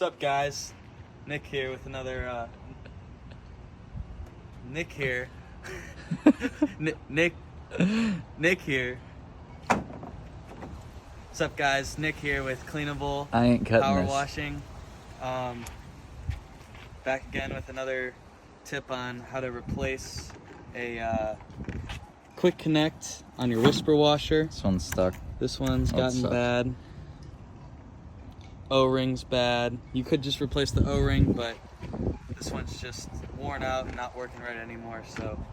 What's up, guys? Nick here with another. Nick here. Nick here. What's up, guys? Nick here with Cleanable I ain't cutting Power this. Washing. Back again with another tip on how to replace a quick connect on your Whisper washer. This one's stuck. This one's Oh, it gotten sucks. bad. O-ring's bad. You could just replace the O-ring, but this one's just worn out and not working right anymore, so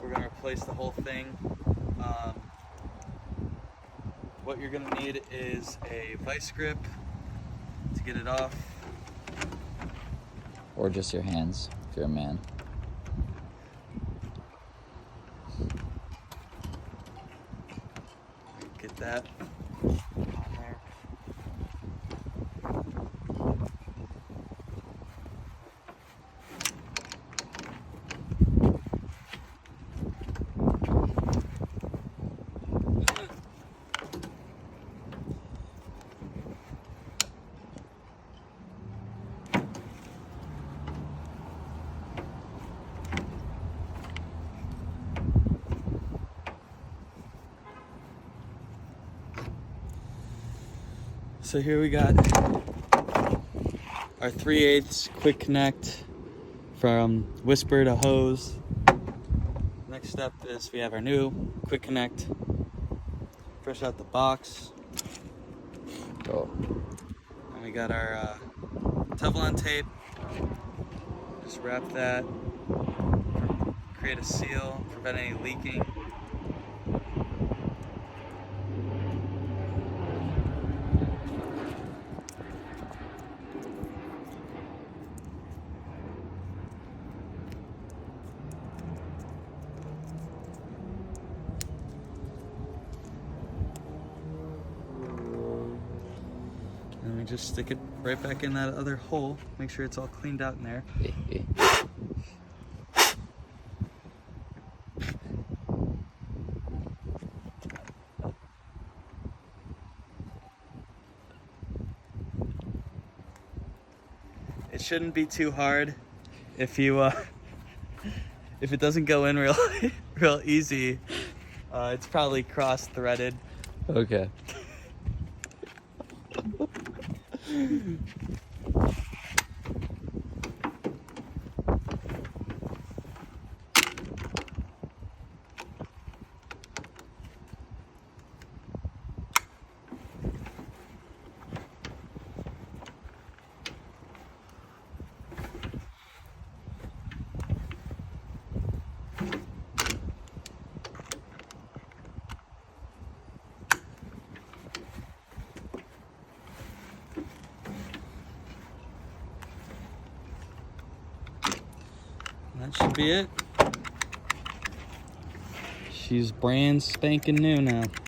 we're gonna replace the whole thing. What you're gonna need is a vice grip to get it off. Or just your hands, if you're a man. Get that on there. So here we got our 3/8 quick connect from Whisper to hose. Next step is we have our new quick connect fresh out the box. Oh. And we got our Teflon tape. Just wrap that, create a seal, prevent any leaking. And we just stick it right back in that other hole. Make sure it's all cleaned out in there. It shouldn't be too hard if you if it doesn't go in real easy. It's probably cross-threaded. Okay. That should be it. She's brand spanking new now.